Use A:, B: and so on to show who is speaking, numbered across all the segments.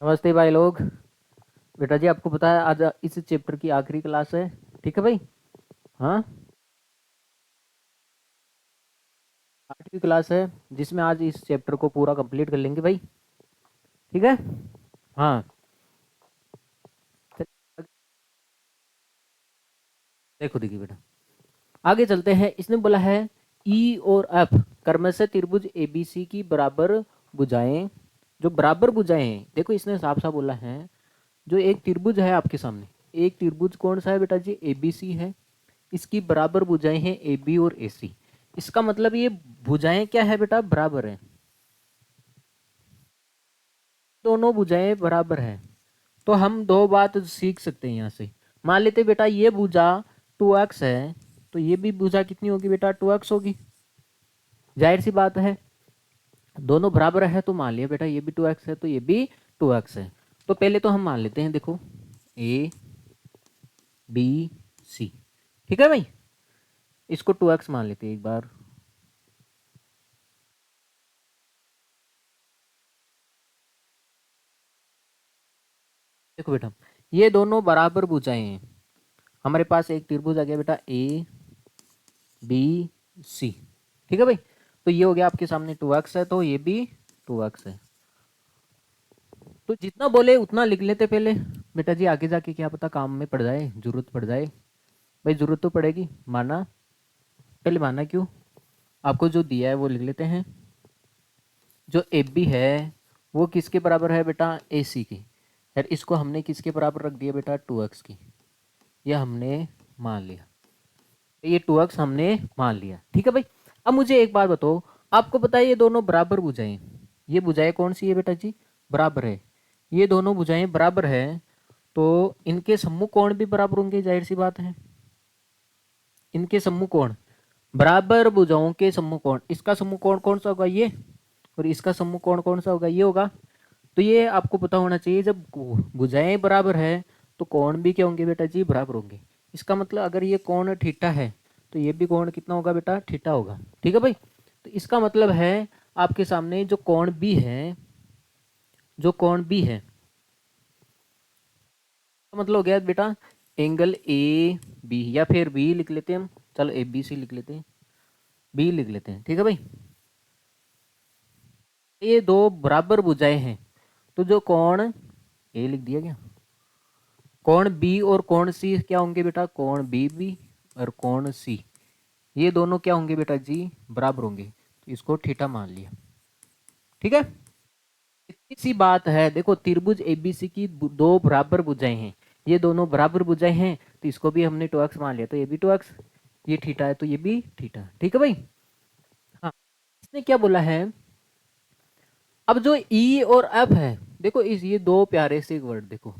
A: नमस्ते भाई लोग। बेटा जी आपको पता है आज इस चैप्टर की आखिरी क्लास है। ठीक है भाई। हाँ, 8वीं क्लास है जिसमें आज इस चैप्टर को पूरा कंप्लीट कर लेंगे भाई। ठीक है। हाँ, चल- देखो देखिए बेटा, आगे चलते हैं। इसने बोला है ई और एफ क्रमशः त्रिभुज एबीसी की बराबर भुजाएं। जो बराबर भुजाएं हैं, देखो इसने साफ साफ बोला है। जो एक त्रिभुज है आपके सामने, एक त्रिभुज कौन सा है बेटा जी? एबीसी है। इसकी बराबर भुजाएं हैं ए बी और ए सी। इसका मतलब ये भुजाएं क्या है बेटा? बराबर है। दोनों भुजाएं बराबर है। तो हम दो बात सीख सकते हैं यहाँ से। मान लेते बेटा ये भुजा 2x है, तो ये भी भुजा कितनी होगी बेटा? 2x होगी। जाहिर सी बात है, दोनों बराबर है तो मान लिया बेटा ये भी 2x है तो ये भी 2x है। तो पहले तो हम मान लेते हैं, देखो ए बी सी। ठीक है भाई, इसको 2x मान लेते हैं एक बार। देखो बेटा, ये दोनों बराबर भुजाएं हैं। हमारे पास एक त्रिभुज आ गया बेटा ए बी सी। ठीक है भाई, तो ये हो गया आपके सामने 2x है तो ये भी 2x है। तो जितना बोले उतना लिख लेते पहले। बेटा जी आगे जाके क्या पता काम में पड़ जाए, जरूरत पड़ जाए। भाई जरूरत तो पड़ेगी, माना। पहले माना क्यों? आपको जो दिया है वो लिख लेते हैं। जो ए बी है वो किसके बराबर है बेटा? ए सी की। यार इसको हमने किसके बराबर रख दिया बेटा? 2x की। यह हमने मान लिया। ये 2x हमने मान लिया। ठीक है भाई। अब मुझे एक बात बताओ, आपको पता है ये दोनों बराबर भुजाएं, ये भुजाएं कौन सी है बेटा जी? बराबर है। ये दोनों भुजाएं बराबर है तो इनके सम्मुख कोण भी बराबर होंगे, जाहिर सी बात है। इनके सम्मुख कोण, बराबर भुजाओं के सम्मुख कोण, इसका सम्मुख कोण कौन सा होगा? ये। और इसका सम्मुख कोण कौन सा होगा? ये होगा। तो ये आपको पता होना चाहिए, जब भुजाएं बराबर है तो कोण भी क्या होंगे बेटा जी? बराबर होंगे। इसका मतलब अगर ये कोण थीटा है तो ये भी कोण कितना होगा बेटा? थीटा होगा। ठीक है भाई। तो इसका मतलब है आपके सामने जो कोण बी है, जो कोण बी है, तो मतलब हो गया बेटा एंगल ए बी, या फिर बी लिख लेते हैं हम। चलो ए बी सी लिख लेते हैं, बी लिख लेते हैं। ठीक है भाई, ये दो बराबर भुजाएं हैं तो जो कोण ए लिख दिया गया, कोण बी और कोण सी क्या होंगे बेटा? कोण बी बी और कोण सी, ये दोनों क्या होंगे बेटा जी? बराबर होंगे। तो इसको थीटा मान लिया। ठीक है, इतनी सी बात है। देखो त्रिभुज एबीसी की दो बराबर भुजाएं हैं, ये दोनों बराबर भुजाएं हैं तो इसको भी हमने 2x मान लिया, तो ये भी 2x। ये थीटा है तो ये भी थीटा। ठीक है भाई। हाँ, इसने क्या बोला है? अब जो ई और एफ है, देखो इस ये दो प्यारे से वर्ड, देखो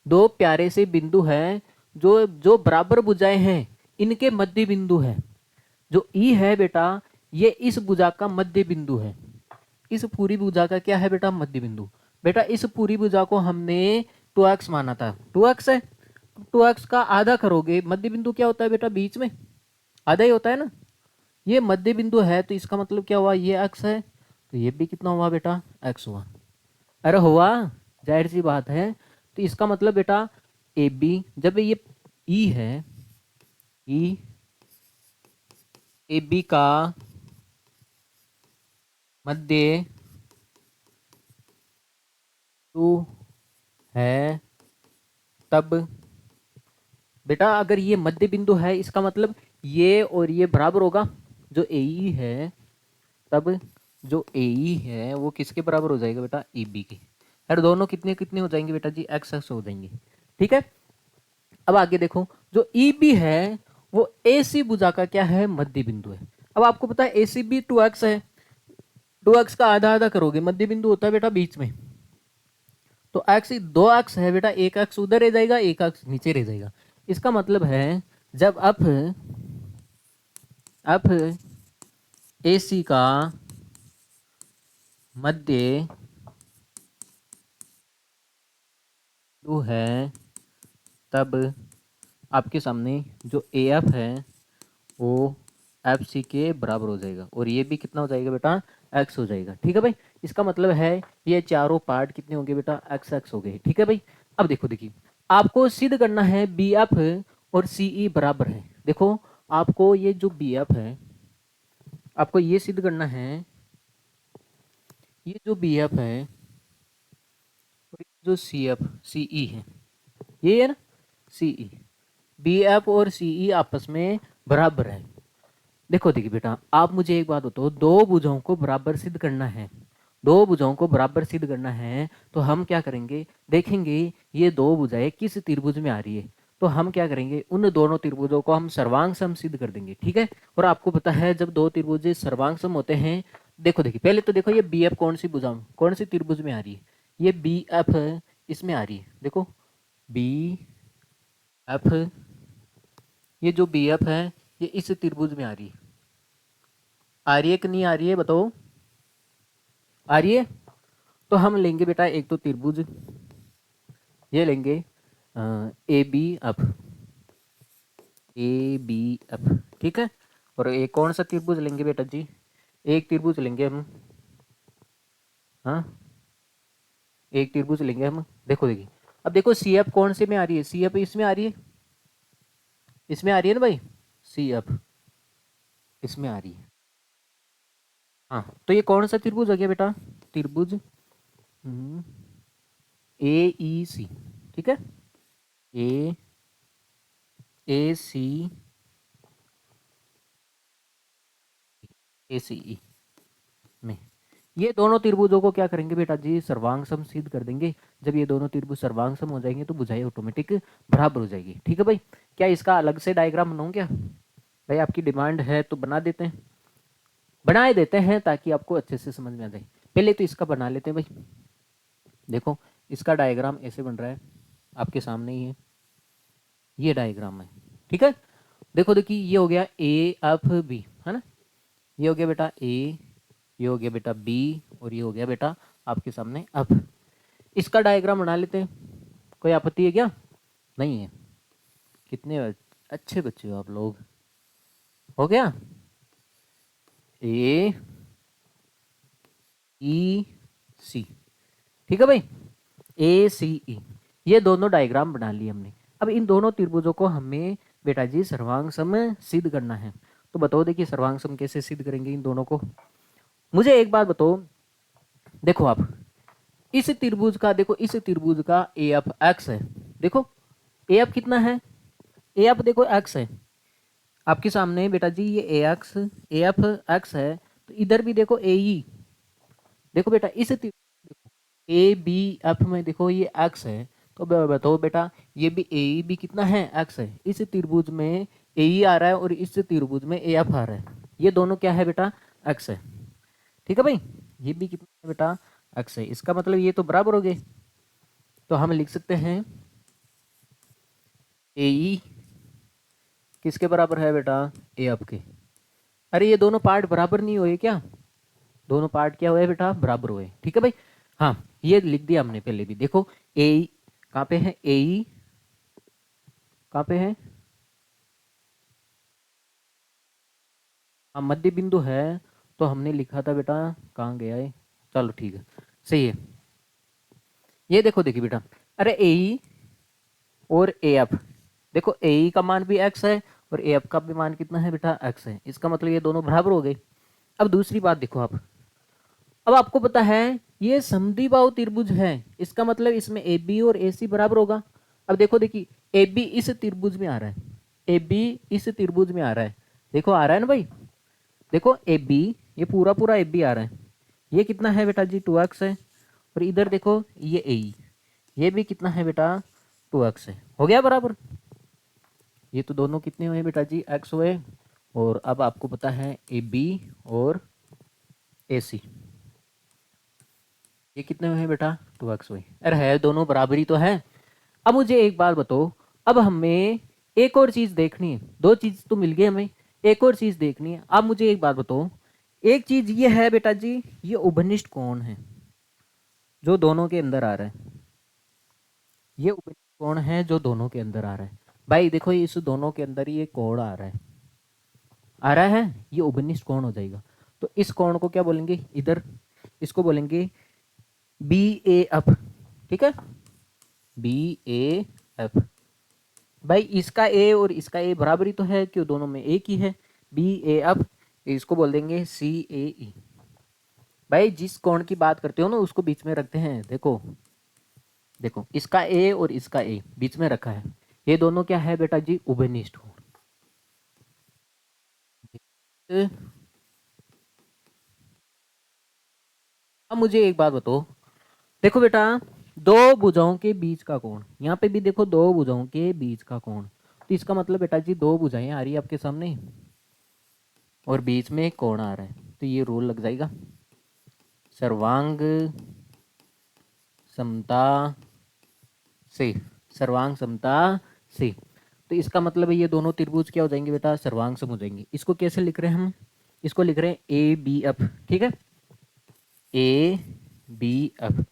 A: दो प्यारे से बिंदु हैं जो जो बराबर भुजाएं हैं, इनके मध्य बिंदु है। जो ई है बेटा, ये इस भुजा का मध्य बिंदु है। इस पूरी भुजा का क्या है बेटा? मध्य बिंदु। बेटा इस पूरी भुजा को हमने 2x माना था, 2x है। 2x का आधा करोगे, मध्य बिंदु क्या होता है बेटा? बीच में आधा ही होता है ना। ये मध्य बिंदु है तो इसका मतलब क्या हुआ? ये x है तो ये भी कितना हुआ बेटा? x हुआ। अरे हुआ, जाहिर सी बात है। तो इसका मतलब बेटा ए बी, जब ये ई है, ई ए बी का मध्य टू है, तब बेटा अगर ये मध्य बिंदु है इसका मतलब ये और ये बराबर होगा। जो ए ई है, तब जो ए ई है वो किसके बराबर हो जाएगा बेटा? ए बी के। यार दोनों कितने कितने हो जाएंगे बेटा जी? एक्स एक्स हो जाएंगे। ठीक है। अब आगे देखो, जो ई बी है वो ए सी भुजा का क्या है? मध्य बिंदु है। अब आपको पता है ए सी भी 2x है, 2x का आधा आधा करोगे, मध्य बिंदु होता है बेटा बीच में। तो एक्स, दो एक्स है बेटा, एक एक्स उधर रह जाएगा, एक एक्स नीचे रह जाएगा। इसका मतलब है जब अप अप ए सी का मध्य बिंदु है, तब आपके सामने जो ए एफ है वो एफ सी के बराबर हो जाएगा, और ये भी कितना हो जाएगा बेटा, एक्स हो जाएगा। ठीक है भाई, इसका मतलब है ये चारों पार्ट कितने होंगे बेटा, एक्स एक्स हो गए। ठीक है भाई, अब देखो, देखिए आपको सिद्ध करना है बी एफ और सी ई बराबर है। देखो आपको ये जो बी एफ है, आपको ये सिद्ध करना है, ये जो बी एफ है और ये जो सी एफ सी ई है, ये है ना सी ई, बी एफ और सी ई आपस में बराबर है। देखो देखिए बेटा, आप मुझे एक बात बताओ, दो भुजाओं को बराबर सिद्ध करना है, दो भुजाओं को बराबर सिद्ध करना है, तो हम क्या करेंगे, देखेंगे ये दो भुजाएं किस त्रिभुज में आ रही है, तो हम क्या करेंगे, उन दोनों त्रिभुजों को हम सर्वांग सम सिद्ध कर देंगे। ठीक है, और आपको पता है जब दो त्रिभुज सर्वांग सम होते हैं, देखो देखिए पहले तो देखो ये बी एफ कौन सी भुजा, कौन सी त्रिभुज में आ रही है, ये बी एफ इसमें आ रही है। देखो बी एफ, ये जो बी एफ है ये इस त्रिभुज में आ रही है, आ रही है कि नहीं आ रही है बताओ, आ रही है। तो हम लेंगे बेटा एक तो त्रिभुज, ये लेंगे A B F, A B F, ठीक है। और एक कौन सा त्रिभुज लेंगे बेटा जी, एक त्रिभुज लेंगे हम, हाँ एक त्रिभुज लेंगे हम। देखो देखिए, अब देखो सी एफ कौन से में आ रही है, सी एफ इसमें आ रही है, इसमें आ रही है ना भाई, सी एफ इसमें आ रही है। हाँ तो ये कौन सा त्रिभुज हो गया बेटा, त्रिभुज ए ई सी, ठीक है, ए ए सी, ए सी ई में ये दोनों त्रिभुजों को क्या करेंगे बेटा जी, सर्वांग सम सिद्ध कर देंगे। जब ये दोनों त्रिभुज सर्वांग सम हो जाएंगे तो भुजाएं ऑटोमेटिक बराबर हो जाएगी। ठीक है भाई, क्या इसका अलग से डायग्राम बनाऊं क्या, भाई आपकी डिमांड है तो बना देते हैं, बनाए देते हैं ताकि आपको अच्छे से समझ में आ जाए। पहले तो इसका बना लेते हैं भाई। देखो इसका डायग्राम ऐसे बन रहा है, आपके सामने ही है, ये डायग्राम है। ठीक है, देखो देखिए ये हो गया ए एफ बी, है ना, ये हो गया बेटा ए, ये हो गया बेटा बी, और ये हो गया बेटा आपके सामने एफ। इसका डायग्राम बना लेते हैं, कोई आपत्ति है क्या, नहीं है। कितने अच्छे बच्चे हो आप लोग, हो गया ए ई सी, ठीक है भाई, ए सी ई, ये दोनों डायग्राम बना लिए हमने। अब इन दोनों त्रिभुजों को हमें बेटा जी सर्वांग सम सिद्ध करना है। तो बताओ देखिए सर्वांग सम कैसे सिद्ध करेंगे इन दोनों को, मुझे एक बात बताओ। देखो आप इस त्रिभुज का, देखो इस त्रिभुज का ए एफ एक्स है, देखो ए एफ कितना है, ए एफ देखो एक्स है आपके सामने बेटा जी, ये ए एक्स ए एफ एक्स है, तो इधर भी देखो ए ई, देखो बेटा इस ए बी एफ में देखो ये एक्स है, तो बताओ बेटा ये भी ए भी कितना है, एक्स है। इस त्रिभुज में ए ई आ रहा है और इस त्रिभुज में ए एफ आ रहा है, ये दोनों क्या है बेटा, एक्स है। ठीक है भाई, ये भी कितना है बेटा, एक्स है। इसका मतलब ये तो बराबर हो गए, तो हम लिख सकते हैं ए ई किसके बराबर है बेटा, ए एफ के। अरे ये दोनों पार्ट बराबर नहीं हुए क्या, दोनों पार्ट क्या हुए बेटा, बराबर हुए। ठीक है भाई, हाँ ये लिख दिया हमने पहले भी। देखो ए कहाँ पे है, ए ई कहाँ पे है, हाँ मध्य बिंदु है, तो हमने लिखा था बेटा, कहाँ गया है, चलो ठीक है सही है। ये देखो देखिए बेटा, अरे ए ई और ए एफ, देखो ए ई का मान भी एक्स है और ए एफ का भी मान कितना है बेटा, एक्स है। इसका मतलब ये दोनों बराबर हो गए। अब दूसरी बात देखो आप, अब आपको पता है ये समद्विबाहु त्रिभुज है, इसका मतलब इसमें ए बी और ए सी बराबर होगा। अब देखो देखिए ए बी इस त्रिभुज में आ रहा है, ए बी इस त्रिभुज में आ रहा है, देखो आ रहा है ना भाई, देखो ए बी, ये पूरा पूरा ए बी आ रहा है, ये कितना है बेटा जी, 2x है। और इधर देखो ये ए, ये भी कितना है बेटा, 2x है, हो गया बराबर। ये तो दोनों कितने हुए बेटा जी, x हुए। और अब आपको पता है ए बी और ए सी, ये कितने हुए बेटा, 2x हुए। अरे है दोनों बराबरी तो है। अब मुझे एक बात बताओ, अब हमें एक और चीज देखनी है, दो चीज तो मिल गई हमें, एक और चीज देखनी है। अब मुझे एक बात बताओ, एक चीज ये है बेटा जी, ये उभनिष्ठ कोण है जो दोनों के अंदर आ रहा है, ये उभनिष्ठ कोण है जो दोनों के अंदर आ रहा है। भाई देखो इस दोनों के अंदर ये कोण आ रहा है, आ रहा है, ये उपनिष्ठ कोण हो जाएगा। तो इस कोण को क्या बोलेंगे इधर, इसको बोलेंगे बी ए एफ। ठीक है, बी ए एफ। भाई इसका ए और इसका ए बराबरी तो है, क्यों, दोनों में एक ही है, बी ए एफ। इसको बोल देंगे सी ए ई। भाई जिस कोण की बात करते हो ना उसको बीच में रखते हैं। देखो देखो, इसका ए और इसका ए बीच में रखा है, ये दोनों क्या है बेटा जी, उभयनिष्ठ कोण। अब मुझे एक बात बताओ, देखो बेटा, दो भुजाओं के बीच का कोण, यहाँ पे भी देखो दो भुजाओं के बीच का कोण, तो इसका मतलब बेटा जी दो भुजाएं आ रही है आपके सामने और बीच में एक कोण आ रहा है, तो ये रूल लग जाएगा सर्वांग समता से, सर्वांग समता से। तो इसका मतलब है ये दोनों त्रिभुज क्या हो जाएंगे बेटा, सर्वांग सम हो जाएंगे। इसको कैसे लिख रहे हैं हम, इसको लिख रहे हैं ए बी एफ। ठीक है, ए बी एफ।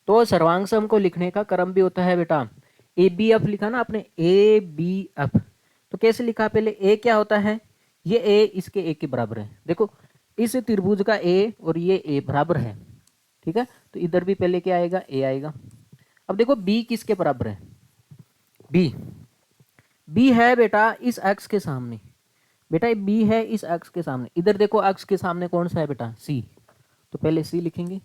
A: तो सर्वांग सम को लिखने का क्रम भी होता है बेटा, ए बी एफ लिखा ना आपने, ए बी एफ, तो कैसे लिखा, पहले ए क्या होता है, ये ए इसके ए के बराबर है। देखो इस त्रिभुज का ए और ये ए बराबर है, ठीक है, तो इधर भी पहले क्या आएगा, ए आएगा। अब देखो बी किसके बराबर है, बी, बी है बेटा इस एक्स के सामने, बेटा बी है इस एक्स के सामने, इधर देखो एक्स के सामने कौन सा है बेटा, सी, तो पहले सी लिखेंगे।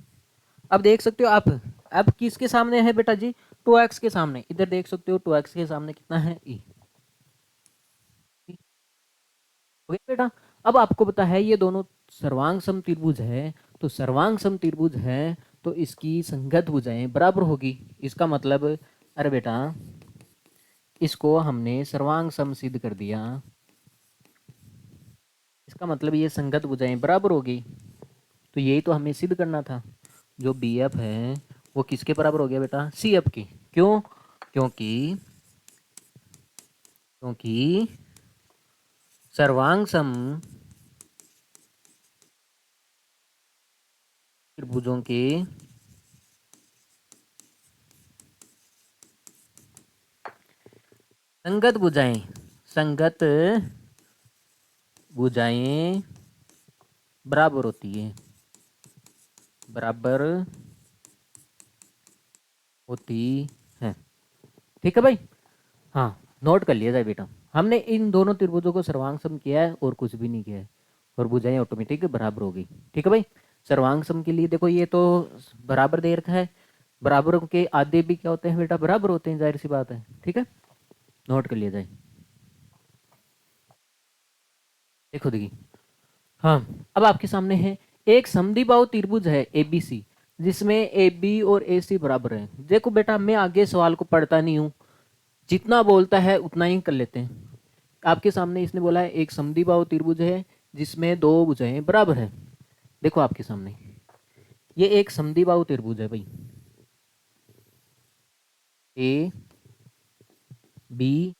A: अब देख सकते हो आप, अब किसके सामने है बेटा जी, 2x के सामने, इधर देख सकते हो 2x के सामने कितना है, ई। हो गया बेटा। अब आपको पता है ये दोनों सर्वांग सम त्रिभुज है, तो सर्वांग सम त्रिभुज है तो इसकी संगत भुजाएं बराबर होगी। इसका मतलब, अरे बेटा इसको हमने सर्वांग सम सिद्ध कर दिया, इसका मतलब ये संगत भुजाएं बराबर होगी, तो यही तो हमें सिद्ध करना था। जो बी एफ है वो किसके बराबर हो गया बेटा, सी एफ की। क्यों, क्योंकि क्योंकि सर्वांग सम त्रिभुजों के संगत भुजाएं, संगत भुजाएं बराबर होती है, बराबर होती है। ठीक है भाई, हाँ नोट कर लिया जाए बेटा, हमने इन दोनों त्रिभुजों को सर्वांग सम किया है और कुछ भी नहीं किया है, और भुजाएं ऑटोमेटिक बराबर हो गई। ठीक है भाई, सर्वांग सम के लिए देखो ये तो बराबर दे रखा है, बराबर के आधे भी क्या होते हैं बेटा, बराबर होते हैं, जाहिर सी बात है। ठीक है, नोट कर लिया जाए। देखो देखिए, हाँ अब आपके सामने है एक समद्विबाहु त्रिभुज है एबीसी, जिसमें ए बी और ए सी बराबर है। देखो बेटा मैं आगे सवाल को पढ़ता नहीं हूँ, जितना बोलता है उतना ही कर लेते हैं। आपके सामने इसने बोला है एक समद्विबाहु त्रिभुज है जिसमें दो भुजाएं बराबर है। देखो आपके सामने ये एक समद्विबाहु त्रिभुज है भाई, ए बी,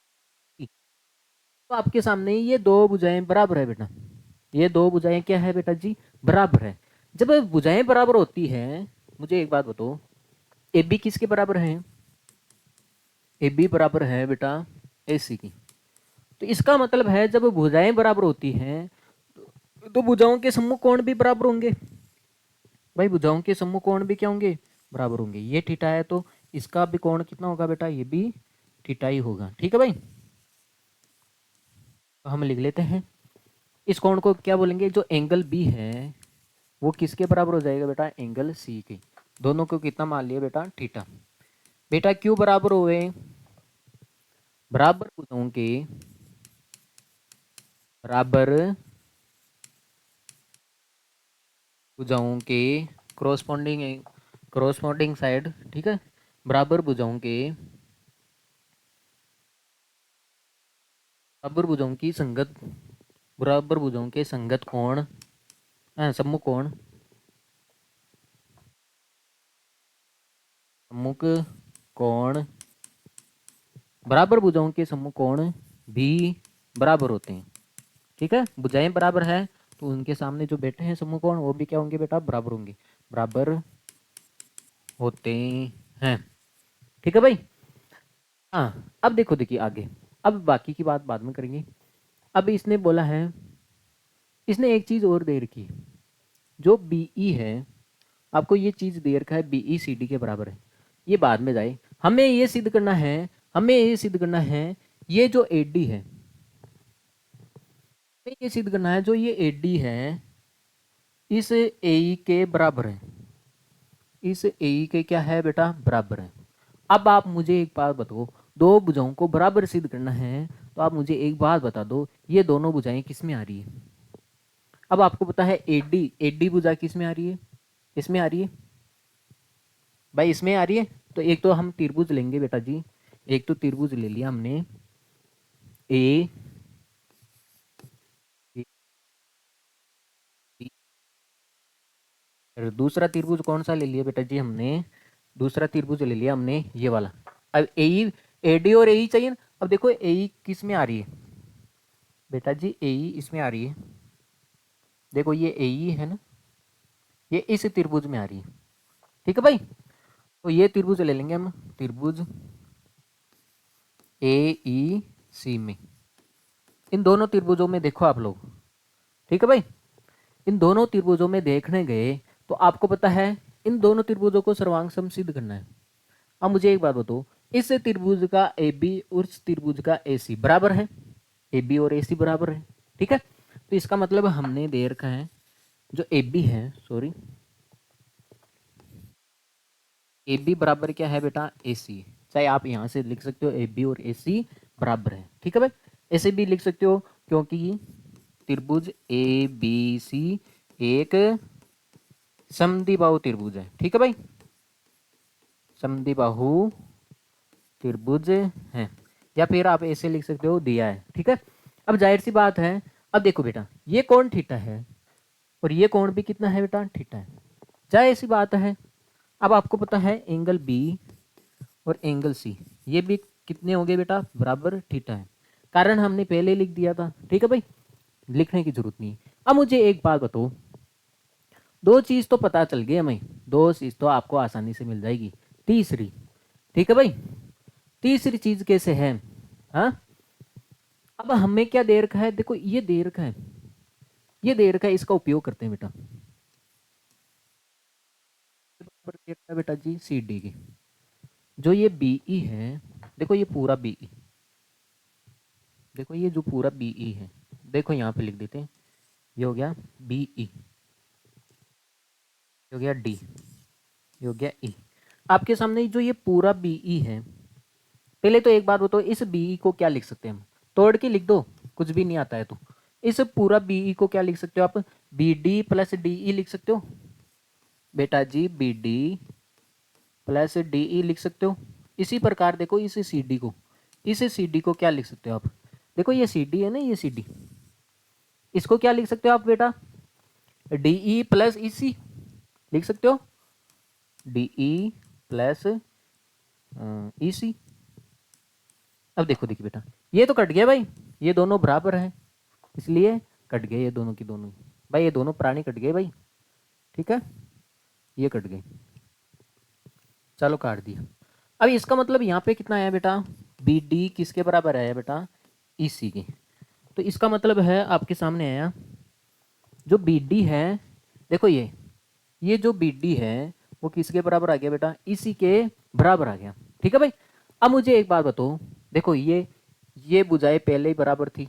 A: तो आपके सामने ये दो भुजाएं बराबर है बेटा, ये दो भुजाएं क्या है बेटा जी, बराबर है। जब भुजाएं बराबर होती है, मुझे एक बात बताओ, ए बी किसके बराबर है, ए बी बराबर है बेटा ए सी की। तो इसका मतलब है जब भुजाएं बराबर होती हैं तो भुजाओं के सम्मुख कोण भी बराबर होंगे। भाई भुजाओं के सम्मुख कोण भी क्या होंगे, बराबर होंगे। ये थीटा है तो इसका भी कोण कितना होगा बेटा, ये भी थीटा ही होगा। ठीक है भाई, तो हम लिख लेते हैं इस कोण को क्या बोलेंगे, जो एंगल बी है वो किसके बराबर हो जाएगा बेटा, एंगल सी के। दोनों को कितना मान लिया बेटा, थीटा। बेटा क्यों बराबर हुए, बराबर भुजाओं के, बराबर भुजाओं के क्रॉसपोंडिंग, क्रॉसपोंडिंग साइड, ठीक है, बराबर भुजाओं के, बराबर भुजाओं की संगत, बराबर भुजाओं के संगत कोण, सम्मुख कोण, सम्मुख कोण, बराबर भुजाओं के सम्मुख कोण भी बराबर होते हैं। ठीक है, भुजाएं बराबर है तो उनके सामने जो बैठे हैं सम्मुख कोण वो भी क्या होंगे बेटा, बराबर होंगे, बराबर होते हैं। ठीक है भाई, हाँ अब देखो, देखिए आगे, अब बाकी की बात बाद में करेंगे। अब इसने बोला है इसने एक चीज़ और दे रखी है, जो BE है, आपको ये चीज़ दे रखा है BE CD के बराबर है। ये बाद में जाए, हमें ये सिद्ध करना है, ये जो AD है, हमें ये सिद्ध करना है जो ये AD है इस AE के बराबर है, इस AE के क्या है बेटा, बराबर है। अब आप मुझे एक बात बताओ, दो भुजाओं को बराबर सिद्ध करना है तो आप मुझे एक बात बता दो, ये दोनों भुजाएं किस में आ रही है। अब आपको पता है AD भुजा किस में आ रही है, इसमें आ रही है भाई, इसमें आ रही है। तो एक तो हम त्रिभुज लेंगे बेटा जी, एक तो त्रिभुज ले लिया हमने A और दूसरा त्रिभुज कौन सा ले लिया बेटा जी हमने, दूसरा त्रिभुज ले लिया हमने ये वाला। अब AD और AE चाहिए ना। अब देखो AE किस में आ रही है बेटा जी, AE इसमें आ रही है, देखो ये AE है ना, ये इस त्रिभुज में आ रही है, ठीक है भाई। तो ये त्रिभुज ले लेंगे हम, त्रिभुज AEC में, इन दोनों त्रिभुजों में देखो आप लोग, ठीक है भाई। इन दोनों त्रिभुजों में देखने गए तो आपको पता है इन दोनों त्रिभुजों को सर्वांग सम सिद्ध करना है। अब मुझे एक बात बताओ, इस त्रिभुज का AB और इस त्रिभुज का AC बराबर है, AB और AC बराबर है, ठीक है। तो इसका मतलब हमने दे रखा है जो AB है, सॉरी AB बराबर क्या है बेटा, AC। चाहे आप यहाँ से लिख सकते हो AB और AC बराबर है, ठीक है भाई। ऐसे भी लिख सकते हो क्योंकि त्रिभुज ABC एक समद्विबाहु त्रिभुज है, ठीक है भाई, समद्विबाहु त्रिभुज है, या फिर आप ऐसे लिख सकते हो दिया है, ठीक है। अब जाहिर सी बात है, अब देखो बेटा ये कोण थीटा है और ये कोण भी कितना है बेटा, थीटा है, जाहिर सी बात है। अब आपको पता है एंगल B और एंगल C ये भी कितने हो गए बेटा, बराबर थीटा है, कारण हमने पहले लिख दिया था, ठीक है भाई, लिखने की जरूरत नहीं। अब मुझे एक बात बताओ, दो चीज तो पता चल गई हमें, दो चीज तो आपको आसानी से मिल जाएगी, तीसरी, ठीक है भाई, तीसरी चीज कैसे है। हाँ, अब हमें क्या दे रखा है, देखो ये दे रखा है, ये दे रखा है, इसका उपयोग करते हैं बेटा, बेटा जी CD की, जो ये BE है, देखो ये पूरा BE, देखो ये जो पूरा BE है, देखो यहाँ पे लिख देते हैं, ये हो गया BE, ये हो गया D, ये हो गया E। आपके सामने जो ये पूरा BE है, पहले तो एक बात बताओ, इस BE को क्या लिख सकते हैं हम, तोड़ के लिख दो, कुछ भी नहीं आता है तो इस पूरा BE को क्या लिख सकते हो आप, BD प्लस DE लिख सकते हो बेटा जी, BD प्लस DE लिख सकते हो। इसी प्रकार देखो इस CD को क्या लिख सकते हो आप, देखो ये CD है ना, ये CD, इसको क्या लिख सकते हो आप बेटा, DE प्लस EC लिख सकते हो, DE प्लस EC। अब देखो देखिए बेटा, ये तो कट गया भाई, ये दोनों बराबर है इसलिए कट गए ये दोनों की दोनों भाई, ये दोनों प्राणी कट गए भाई, ठीक है, ये कट गए, चलो काट दिया। अब इसका मतलब यहाँ पे कितना आया बेटा, BD किसके बराबर आया बेटा, EC के। तो इसका मतलब है आपके सामने आया जो BD है, देखो ये जो BD है वो किसके बराबर आ गया बेटा, EC के बराबर आ गया, ठीक है भाई। अब मुझे एक बात बताओ, देखो ये भुजाएं पहले ही बराबर थी,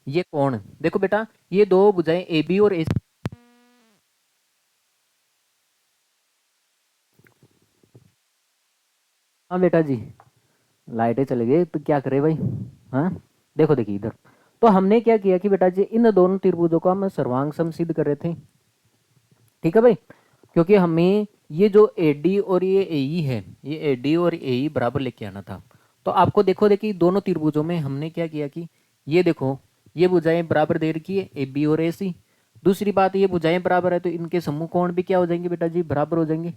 A: ये कौन, देखो बेटा ये दो भुजाएं AB और AC, हाँ बेटा जी लाइटें चले गई तो क्या करे भाई। हाँ देखो देखिए इधर, तो हमने क्या किया कि बेटा जी इन दोनों त्रिभुजों को हम सर्वांग सम सिद्ध कर रहे थे, ठीक है भाई, क्योंकि हमें ये जो AD और ये AE है, ये AD और AE बराबर लेके आना था। तो आपको देखो देखिए दोनों त्रिभुजों में हमने क्या किया कि ये देखो ये भुजाएं बराबर दे रखी है AB और AC। दूसरी बात ये भुजाएं बराबर है तो इनके समूह कोण भी क्या हो जाएंगे बेटा जी, बराबर हो जाएंगे,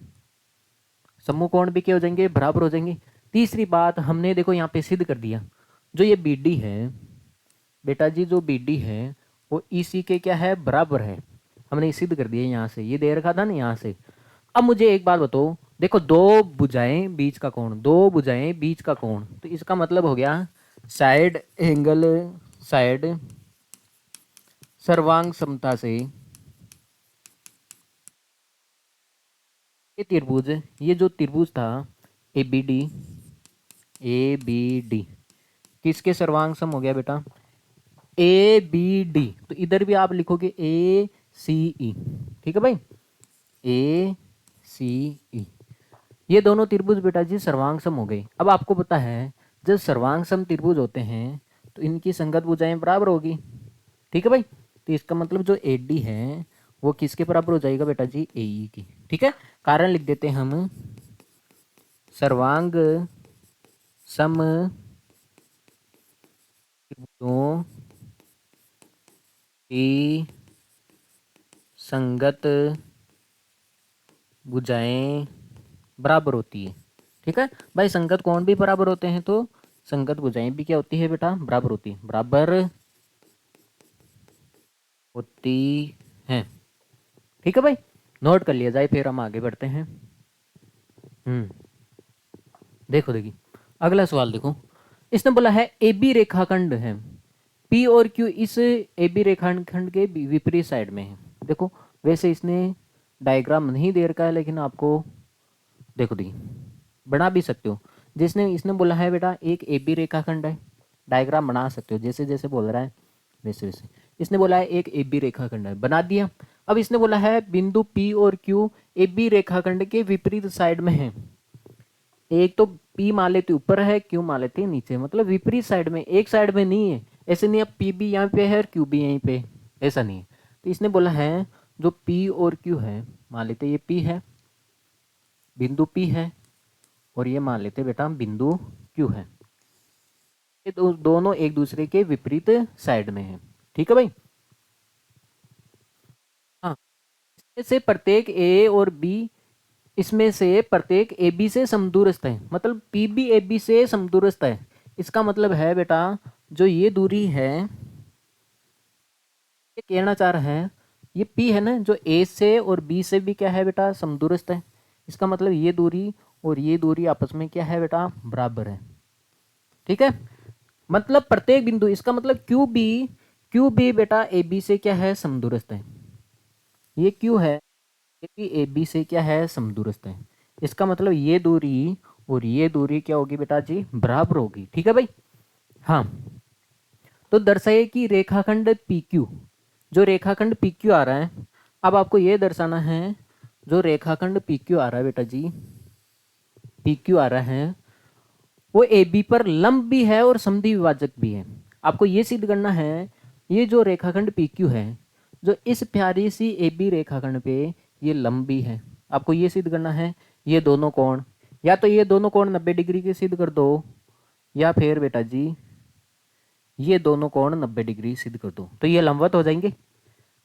A: समूह कोण भी क्या हो जाएंगे, बराबर हो जाएंगे। तीसरी बात हमने देखो यहाँ पे सिद्ध कर दिया, जो ये BD है बेटा जी, जो BD है वो EC के क्या है, बराबर है, हमने सिद्ध कर दिया यहाँ से, ये दे रखा था ना यहाँ से। अब मुझे एक बात बताओ, देखो दो भुजाएं बीच का कोण, दो भुजाएं बीच का कोण, तो इसका मतलब हो गया साइड सर्वांग समता से ये त्रिभुज, ये जो त्रिभुज था A B D, A B D किसके सर्वांग सम हो गया बेटा? A B D. तो इधर भी आप लिखोगे ए सी ई, ठीक है भाई, ए सी ई। ये दोनों त्रिभुज बेटा जी सर्वांग सम हो गए। अब आपको पता है जब सर्वांग सम त्रिभुज होते हैं तो इनकी संगत भुजाएं बराबर होगी, ठीक है भाई। तो इसका मतलब जो ए डी है वो किसके बराबर हो जाएगा बेटा जी? ए ई की, ठीक है। कारण लिख देते हैं हम, सर्वांग सम त्रिभुजों की संगत भुजाएं बराबर होती है, ठीक है भाई। संगत कोण भी बराबर होते हैं तो संगत भुजाएं भी क्या होती है बेटा? बराबर होती है, बराबर होती हैं, ठीक है भाई। नोट कर लिया जाए, फिर हम आगे बढ़ते हैं। देखो देखिए अगला सवाल देखो, इसने बोला है ए बी रेखाखंड है, पी और क्यू इस ए बी रेखाखंड के विपरीत साइड में है। देखो वैसे इसने डायग्राम नहीं दे रखा है, लेकिन आपको देखो देखिए बना भी सकते हो। जिसने इसने बोला है बेटा एक ए बी रेखाखंड है, डायग्राम बना सकते हो जैसे जैसे बोल रहा है वैसे वैसे। इसने बोला है एक ए बी रेखाखंड है, बना दिया। अब इसने बोला है बिंदु पी और क्यू ए बी रेखाखंड के विपरीत साइड में है। एक तो पी मान लेते ऊपर है, क्यू मान लेते नीचे, मतलब विपरीत साइड में, एक साइड में नहीं है। ऐसे नहीं अब पी भी यहाँ पे है और क्यू भी यहीं पे, ऐसा नहीं है। तो इसने बोला है जो पी और क्यू है, मान लेते ये पी है, बिंदु पी है, और ये मान लेते बेटा बिंदु क्यू है। ये दोनों एक दूसरे के विपरीत साइड में है, ठीक है भाई। हाँ, इसमें से प्रत्येक ए और बी, इसमें से प्रत्येक ए बी से समदूरस्थ है, मतलब पी भी ए बी से समदूरस्थ है। इसका मतलब है बेटा जो ये दूरी है, ये कहना चाह रहा है ये पी है ना, जो ए से और बी से भी क्या है बेटा? समदूरस्थ है। इसका मतलब ये दूरी और ये दूरी आपस में क्या है बेटा? बराबर है, ठीक है। मतलब प्रत्येक बिंदु, इसका मतलब क्यू बी बेटा ए बी से क्या है? समदूरस्थ है। ये क्यू है, ये भी ए बी से क्या है? समदूरस्थ है। इसका मतलब ये दूरी और ये दूरी क्या होगी बेटा जी? बराबर होगी, ठीक है भाई। हाँ, तो दर्शाइए कि रेखाखंड पी क्यू, जो रेखाखंड पी क्यू आ रहा है, अब आपको ये दर्शाना है जो रेखाखंड पी क्यू आ रहा है बेटा जी, पी क्यू आ रहा है वो ए बी पर लंब भी है और समद्वि विभाजक भी है। आपको ये सिद्ध करना है ये जो रेखाखंड पी क्यू है, जो इस प्यारी सी ए बी रेखाखंड पे ये लंब भी है। आपको ये सिद्ध करना है ये दोनों कोण, या तो ये दोनों कोण 90 डिग्री के सिद्ध कर दो, या फिर बेटा जी ये दोनों कोण 90 डिग्री सिद्ध कर दो, तो ये लंबवत हो जाएंगे।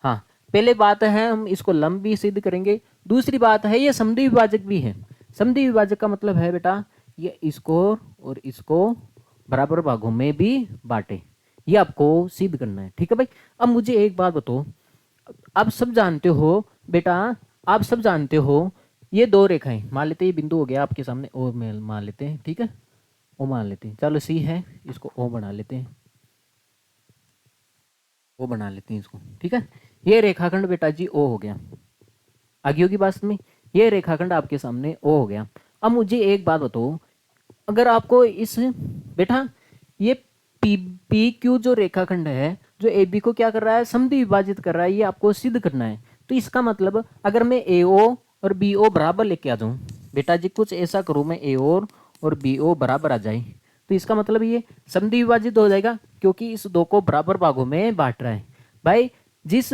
A: हाँ, पहले बात है हम इसको लंब भी सिद्ध करेंगे। दूसरी बात है ये समद्वि विभाजक भी है। समद्वि विभाजक का मतलब है बेटा ये इसको और इसको बराबर भागों में भी बांटे, ये आपको सिद्ध करना है, ठीक है भाई। अब मुझे एक बात बताओ, आप सब जानते हो बेटा, आप सब जानते हो ये दो रेखाएं, मान लेते हैं ये बिंदु हो गया आपके सामने ओ में मान लेते हैं, ठीक है, ओ मान लेते हैं, चलो सी है, इसको ओ बना लेते हैं, ओ बना लेते हैं इसको, ठीक है। ये रेखाखंड बेटा जी ओ हो गया, आगे होगी बात में। ये रेखाखंड आपके सामने ओ हो गया। अब मुझे एक बात बताओ, अगर आपको इस बेटा ये पी पी क्यू जो रेखाखंड है, जो ए बी को क्या कर रहा है? समद्वि विभाजित कर रहा है, ये आपको सिद्ध करना है। तो इसका मतलब अगर मैं ए ओ और बी ओ बराबर लेके आ जाऊं बेटा जी, कुछ ऐसा करूं मैं ए और बी ओ बराबर आ जाए, तो इसका मतलब ये समद्वि विभाजित हो जाएगा, क्योंकि इस दो को बराबर भागों में बांट रहा है भाई। जिस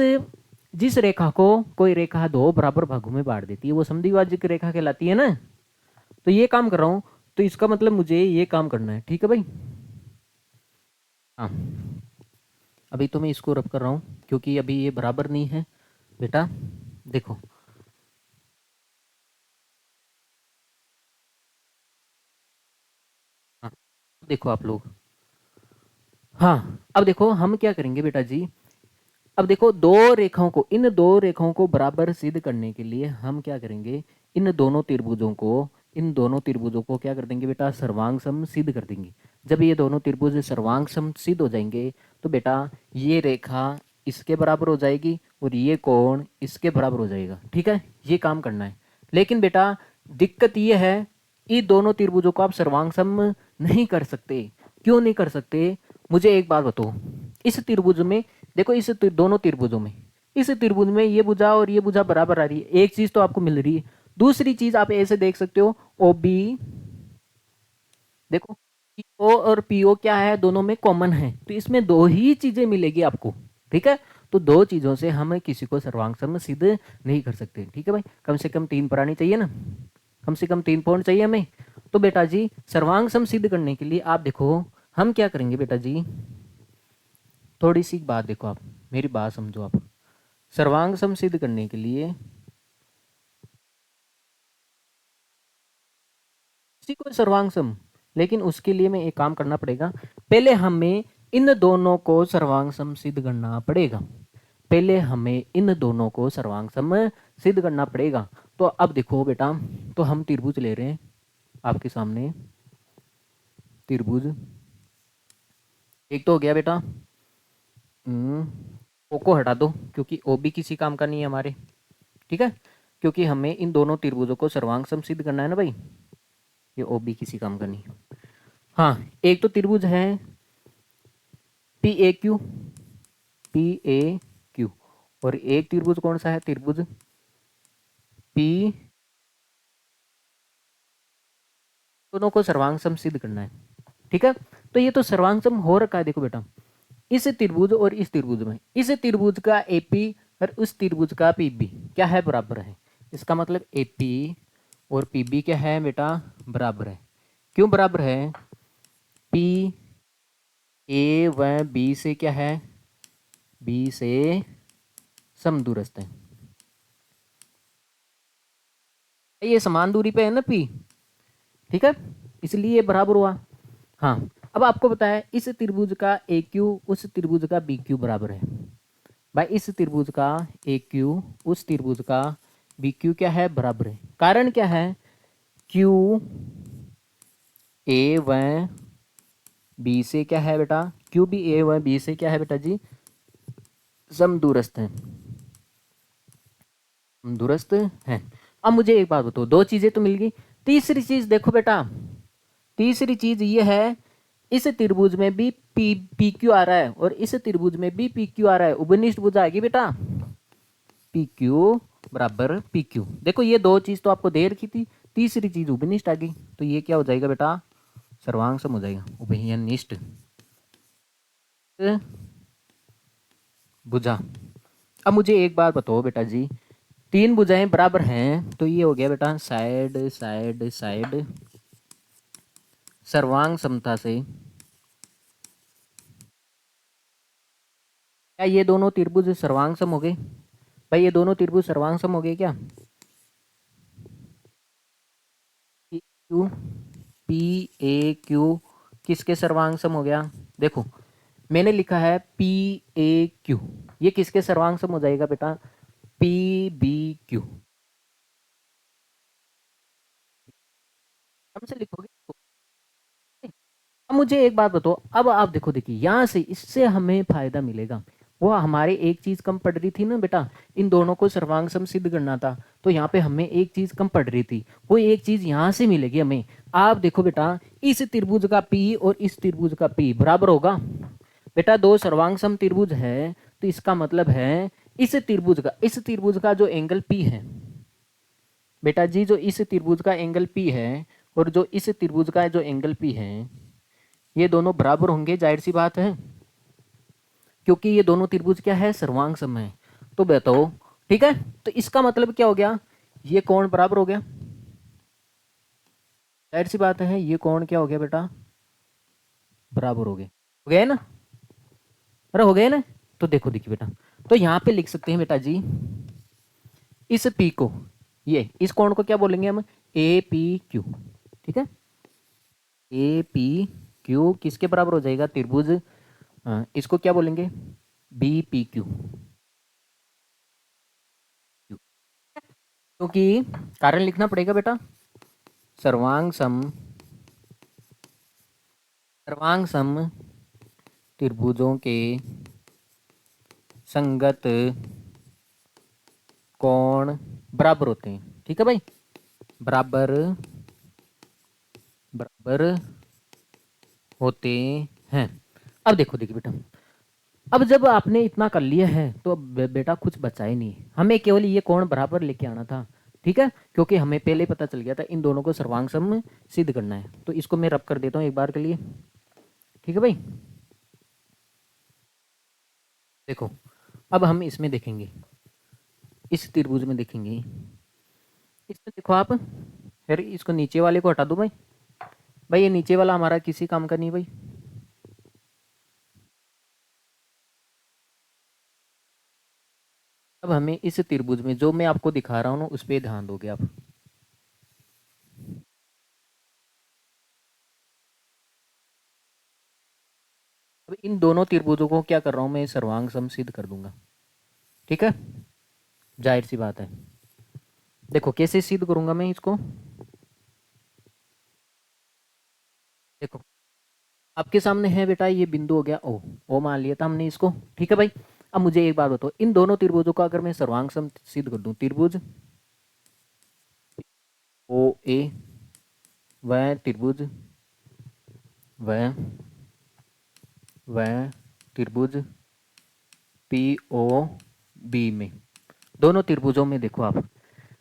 A: जिस रेखा को कोई रेखा दो बराबर भागों में बांट देती है वो समद्वि विभाजक रेखा कहलाती है ना। तो ये काम कर रहा हूं, तो इसका मतलब मुझे ये काम करना है, ठीक है भाई। हाँ, अभी तो मैं इसको रब कर रहा हूँ क्योंकि अभी ये बराबर नहीं है बेटा। देखो हाँ, देखो आप लोग, हाँ अब देखो हम क्या करेंगे बेटा जी। अब देखो दो रेखाओं को, इन दो रेखाओं को बराबर सिद्ध करने के लिए हम क्या करेंगे, इन दोनों त्रिभुजों को क्या कर देंगे बेटा? सर्वांग सम सिद्ध कर देंगे। जब ये दोनों त्रिभुज सर्वांग सम सिद्ध हो जाएंगे तो बेटा ये रेखा इसके बराबर हो जाएगी और ये कोण इसके बराबर हो जाएगा। ठीक है, ये काम करना है। लेकिन बेटा दिक्कत ये है, इन दोनों त्रिभुजों को आप सर्वांग नहीं कर सकते। क्यों नहीं कर सकते, मुझे एक बात बताओ। इस त्रिभुज में देखो, दोनों त्रिभुजों में, इस त्रिभुज में ये भुजा और ये भुजा बराबर आ रही है, एक चीज तो आपको मिल रही है। दूसरी चीज आप ऐसे देख सकते हो, ओ बी, देखो पीओ और पीओ क्या है, दोनों में कॉमन है, तो इसमें दो ही चीजें मिलेगी आपको। ठीक है, तो दो चीजों से हम किसी को सर्वांग सिद्ध नहीं कर सकते। ठीक है भाई, कम से कम 3 प्राणी चाहिए ना, कम से कम 3 पॉइंट चाहिए हमें। तो बेटा जी सर्वांग सिद्ध करने के लिए आप देखो हम क्या करेंगे बेटा जी, थोड़ी सी बात देखो, आप मेरी बात समझो। आप सर्वांग सिद्ध करने के लिए किसी को सर्वांग सम, लेकिन उसके लिए मैं एक काम करना पड़ेगा। पहले हमें इन दोनों को सर्वांग सम सिद्ध करना पड़ेगा। पहले हमें इन दोनों को सर्वांग सम सिद्ध करना पड़ेगा। तो अब देखो बेटा, तो हम त्रिभुज ले रहे हैं आपके सामने। त्रिभुज एक तो हो गया बेटा, ओ को हटा दो क्योंकि ओ भी किसी काम का नहीं है हमारे। ठीक है, क्योंकि हमें इन दोनों त्रिभुजों को सर्वांग सम सिद्ध करना है ना भाई, ये ओ भी किसी काम का नहीं। हाँ, एक तो त्रिभुज है P A Q, P A Q, और एक त्रिभुज कौन सा है, त्रिभुज पी, दोनों को सर्वांग सिद्ध करना है। ठीक है, तो ये तो सर्वांग हो रखा है। देखो बेटा, इस त्रिभुज और इस त्रिभुज में, इस त्रिभुज का एपी और उस त्रिभुज का पीबी क्या है, बराबर है। इसका मतलब एपी और पीबी क्या है बेटा, बराबर है। क्यों बराबर है, पी ए व बी से क्या है, बी से समदूरस्थ है। ये समान दूरी पे है ना पी, ठीक है, इसलिए ये बराबर हुआ। हाँ, अब आपको पता है इस त्रिभुज का ए क्यू उस त्रिभुज का बी क्यू बराबर है। भाई इस त्रिभुज का ए क्यू उस त्रिभुज का बी क्यू क्या है, बराबर है। कारण क्या है, क्यू ए व बी से क्या है बेटा, क्यू बी ए व बी से क्या है बेटा जी, समदूरस्थ है, समदूरस्थ है। अब मुझे एक बात बताओ, दो चीजें तो मिल गई, तीसरी चीज देखो बेटा, तीसरी चीज ये है, इस त्रिभुज में भी पी पी क्यू आ रहा है और इस त्रिभुज में भी पी क्यू आ रहा है, उभयनिष्ठ भुजा आएगी बेटा, पी क्यू बराबर पी क्यू। देखो ये दो चीज तो आपको दे रखी थी, तीसरी चीज उभयनिष्ठ आ गई, तो ये क्या हो जाएगा बेटा, सर्वांग सम हो जाएगा, उभयनिष्ठ भुजा। अब मुझे एक बात बताओ बेटा जी, तीन भुजाएं बराबर हैं तो ये हो गया बेटा साइड साइड साइड सर्वांग समता से। क्या ये दोनों त्रिभुज सर्वांग सम हो गए भाई, ये दोनों त्रिभुज सर्वांग सम हो गए क्या, P Q, P A Q किसके सर्वांग सम हो गया, देखो मैंने लिखा है पी ए क्यू, ये किसके सर्वांग सम हो जाएगा बेटा, पी बी क्यू। हमसे लिखोगे तो। अब मुझे एक बात बताओ, अब आप देखो, देखिए यहाँ से इससे हमें फायदा मिलेगा। वो हमारे एक चीज कम पड़ रही थी ना बेटा, इन दोनों को सर्वांग सम सिद्ध करना था, तो यहाँ पे हमें एक चीज कम पड़ रही थी, वो एक चीज यहाँ से मिलेगी हमें। आप देखो बेटा, इस त्रिभुज का पी और इस त्रिभुज का पी बराबर होगा बेटा, दो सर्वांग सम त्रिभुज है, तो इसका मतलब है इस त्रिभुज का जो एंगल पी है बेटा जी, जो इस त्रिभुज का एंगल पी है और जो इस त्रिभुज का जो एंगल पी है, ये दोनों बराबर होंगे, जाहिर सी बात है, क्योंकि ये दोनों त्रिभुज क्या है, सर्वांग सम है। तो बताओ, ठीक है, तो इसका मतलब क्या हो गया, ये कोण बराबर हो गया, जाहिर सी बात है, ये कोण क्या हो गया बेटा, बराबर हो गया ना, अरे हो गए ना। तो देखो देखिए बेटा, तो यहाँ पे लिख सकते हैं बेटा जी, इस पी को, ये इस कोण को क्या बोलेंगे हम, ए पी क्यू। ठीक है, ए पी क्यू किसके बराबर हो जाएगा, त्रिभुज, इसको क्या बोलेंगे, बी पी क्यू। क्योंकि कारण लिखना पड़ेगा बेटा, सर्वांग सम, सर्वांग सम त्रिभुजों के संगत कोण बराबर होते हैं। ठीक है भाई, बराबर बराबर होते हैं। अब देखो, देखिए बेटा, अब जब आपने इतना कर लिया है तो अब बेटा कुछ बचा ही नहीं, हमें केवल ये कोण बराबर लेके आना था। ठीक है, क्योंकि हमें पहले पता चल गया था इन दोनों को सर्वांग सम सिद्ध करना है। तो इसको मैं रब कर देता हूँ एक बार के लिए। ठीक है भाई, देखो अब हम इसमें देखेंगे, इस त्रिभुज में देखेंगे, इसमें देखो आप, फिर इसको नीचे वाले को हटा दो भाई। भाई ये नीचे वाला हमारा किसी काम का नहीं भाई। अब हमें इस त्रिभुज में जो मैं आपको दिखा रहा हूँ ना उस पर ध्यान दोगे आप। अब इन दोनों त्रिभुजों को क्या कर रहा हूँ मैं, सर्वांग सम सिद्ध कर दूंगा। ठीक है, जाहिर सी बात है। देखो कैसे सिद्ध करूंगा मैं इसको। देखो आपके सामने है बेटा, ये बिंदु हो गया ओ, ओ मान लिया था हमने इसको। ठीक है भाई, अब मुझे एक बात बताओ, इन दोनों त्रिभुजों का अगर मैं सर्वांग सम सिद्ध कर दूं, त्रिभुज ओ ए व त्रिभुज व व त्रिभुज पी ओ बी में, दोनों त्रिभुजों में देखो आप,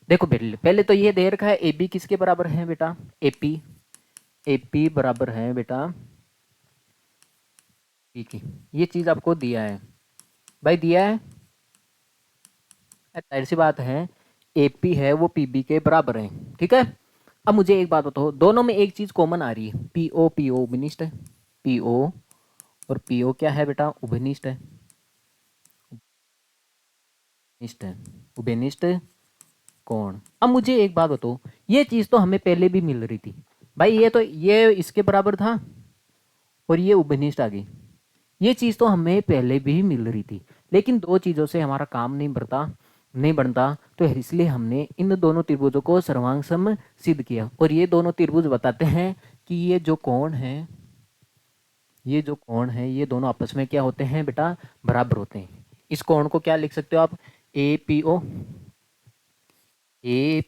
A: देखो पहले तो ये दे रखा है ए बी किसके बराबर है बेटा, ए पी बराबर है बेटा पी की। ये चीज आपको दिया है भाई, दिया है, जाहिर सी बात है ए पी है वो पी बी के बराबर है। ठीक है, अब मुझे एक बात बताओ, दोनों में एक चीज कॉमन आ रही है, पी ओ उभनिष्ठ है, पी ओ और पी ओ क्या है बेटा, उभनिष्ठ है, निष्ठ है, उभयनिष्ठ कोण। अब मुझे एक बात बताओ, ये चीज तो हमें पहले भी मिल रही थी भाई, ये तो ये इसके बराबर था और ये उभयनिष्ठ आ गई, ये चीज तो हमें पहले भी मिल रही थी, लेकिन दो चीजों से हमारा काम नहीं बनता, तो इसलिए हमने इन दोनों त्रिभुजों को सर्वांग सम सिद्ध किया। और ये दोनों त्रिभुज बताते हैं कि ये जो कोण है ये दोनों आपस में क्या होते हैं बेटा, बराबर होते हैं। इस कोण को क्या लिख सकते हो आप, ए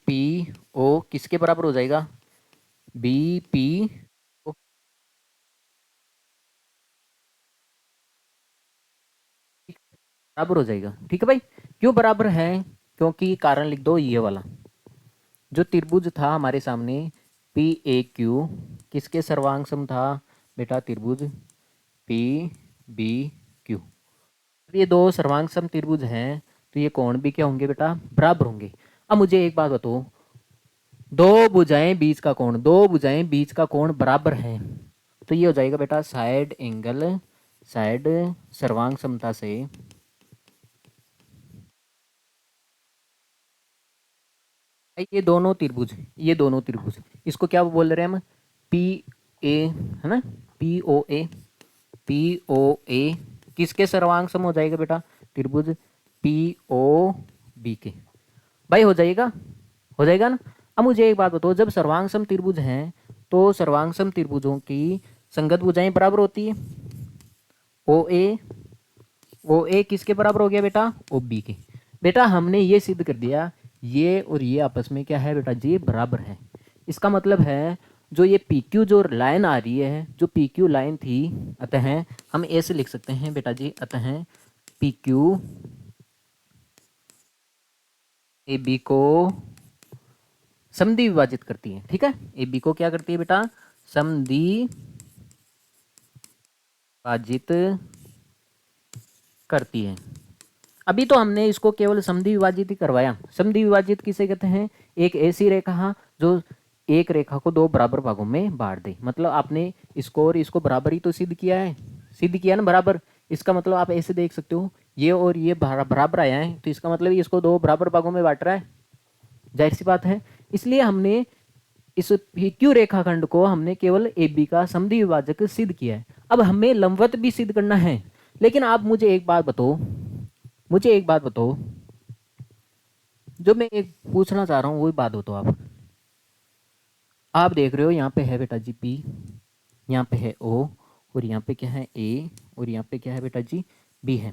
A: पी ओ किसके बराबर हो जाएगा, बी पी ओ बराबर हो जाएगा। ठीक है भाई, क्यों बराबर है, क्योंकि कारण लिख दो, ये वाला जो त्रिभुज था हमारे सामने पी ए क्यू किसके सर्वांग सम था बेटा, त्रिभुज पी बी क्यू। ये दो सर्वांग सम त्रिभुज हैं तो ये कोण भी क्या होंगे बेटा, बराबर होंगे। अब मुझे एक बात बताओ, दो भुजाएं बीच का कोण बराबर हैं, तो ये हो जाएगा बेटा साइड एंगल, साइड सर्वांग समता से ये दोनों त्रिभुज इसको क्या बोल रहे हैं हम, पी ए, है ना, पी ओ ए, पी ओ ए किसके सर्वांग सम हो जाएगा बेटा, त्रिभुज पी ओ बी के। भाई हो जाएगा ना। अब मुझे एक बात बताओ, जब सर्वांग सम त्रिभुज हैं तो सर्वांग सम त्रिभुजों की संगत भुजाएं बराबर होती है। ओ ए किसके बराबर हो गया बेटा, ओ बी के। बेटा हमने ये सिद्ध कर दिया, ये और ये आपस में क्या है बेटा जी, बराबर है। इसका मतलब है जो ये पी क्यू जो लाइन आ रही है, जो पी क्यू लाइन थी, अतः हम ऐसे लिख सकते हैं बेटा जी, अतः पी क्यू ए बी को समद्वि विभाजित करती है। ठीक है, ए बी को क्या करती है बेटा, समद्वि विभाजित करती है। अभी तो हमने इसको केवल समद्वि विभाजित ही करवाया। समद्वि विभाजित किसे कहते हैं, एक ऐसी रेखा जो एक रेखा को दो बराबर भागों में बांट दे। मतलब आपने इसको और इसको बराबर ही तो सिद्ध किया ना बराबर। इसका मतलब आप ऐसे देख सकते हो, ये और ये बराबर आया है तो इसका मतलब इसको दो बराबर भागों में बांट रहा है, जाहिर सी बात है। इसलिए हमने इस क्यू रेखाखंड को हमने केवल ए बी का समद्वि विभाजक सिद्ध किया है। अब हमें लंबवत भी सिद्ध करना है, लेकिन आप मुझे एक बात बताओ, जो मैं एक पूछना चाह रहा हूँ वही बात बताओ आप देख रहे हो यहाँ पे है बेटा जी पी, यहाँ पे है ओ, और यहाँ पे क्या है ए, और यहाँ पे क्या है बेटा जी बी है।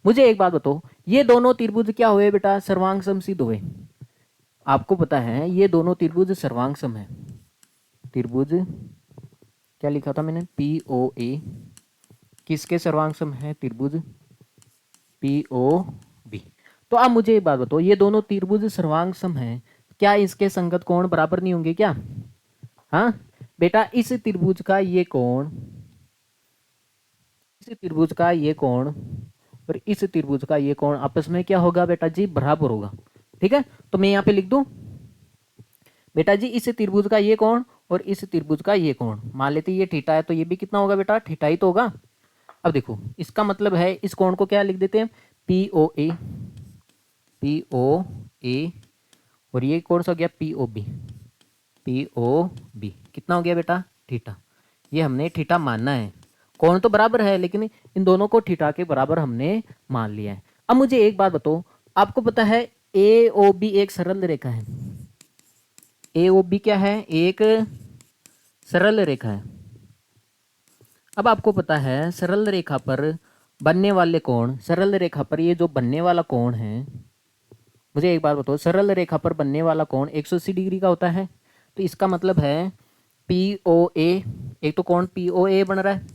A: मुझे एक बात बताओ, ये दोनों त्रिभुज क्या हुए बेटा? सर्वांग समसिद्ध हुए। आपको पता है ये दोनों त्रिभुज सर्वांग सम है। त्रिभुज क्या लिखा था मैंने? POA किसके सर्वांग सम है? त्रिभुज POB। तो अब मुझे एक बात बताओ, ये दोनों त्रिभुज सर्वांग सम है, क्या इसके संगत कोण बराबर नहीं होंगे क्या? हाँ बेटा, इस त्रिभुज का ये कोण, इस त्रिभुज का ये कोण और इस त्रिभुज का ये कोण आपस में क्या होगा बेटा जी? बराबर होगा। ठीक है, तो मैं यहाँ पे लिख दूं बेटा जी, इस त्रिभुज का ये कोण और इस त्रिभुज का ये कोण, मान लेते ये थीटा है तो ये भी कितना होगा बेटा? थीटा ही तो होगा। अब देखो इसका मतलब है इस कोण को क्या लिख देते हैं? POA, POA, और ये कौन सा हो गया? POB, POB कितना हो गया बेटा? थीटा। ये हमने थीटा मानना है, कोण तो बराबर है लेकिन इन दोनों को थीटा के बराबर हमने मान लिया है। अब मुझे एक बात बताओ, आपको पता है AOB एक सरल रेखा है। AOB क्या है? एक सरल रेखा है। अब आपको पता है सरल रेखा पर बनने वाले कोण, सरल रेखा पर ये जो बनने वाला कोण है, मुझे एक बात बताओ, सरल रेखा पर बनने वाला कोण 180 डिग्री का होता है। तो इसका मतलब है POA, एक तो कोण POA बन रहा है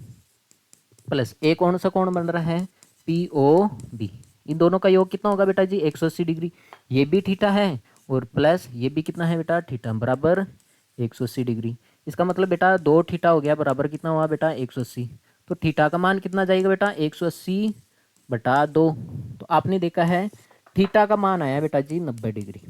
A: प्लस एक कौन सा कोण बन रहा है? POB। इन दोनों का योग कितना होगा बेटा जी? 180 डिग्री। ये भी थीटा है और प्लस ये भी कितना है बेटा? थीटा, बराबर 180 डिग्री। इसका मतलब बेटा 2 थीटा हो गया बराबर कितना हुआ बेटा? 180। तो थीटा का मान कितना जाएगा बेटा? 180/2। तो आपने देखा है थीटा का मान आया बेटा जी 90 डिग्री।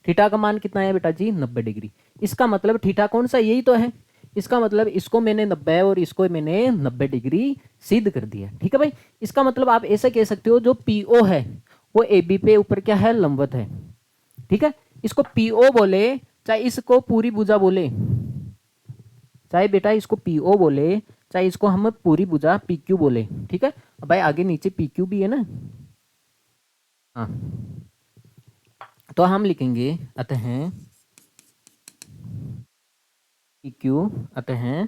A: थीटा का मान कितना आया बेटा जी? 90 डिग्री। इसका मतलब थीटा कौन सा? यही तो है। इसका मतलब इसको मैंने 90 और इसको मैंने 90 डिग्री सिद्ध कर दिया। ठीक है भाई, इसका मतलब आप ऐसा कह सकते हो जो PO है वो AB पे ऊपर क्या है? लंबवत है। ठीक है, इसको PO बोले चाहे इसको पूरी भुजा बोले, चाहे बेटा इसको PO बोले चाहे इसको हम पूरी भुजा PQ बोले। ठीक है, अब भाई आगे नीचे PQ भी है ना। हाँ, तो हम लिखेंगे अतः PQ, अतः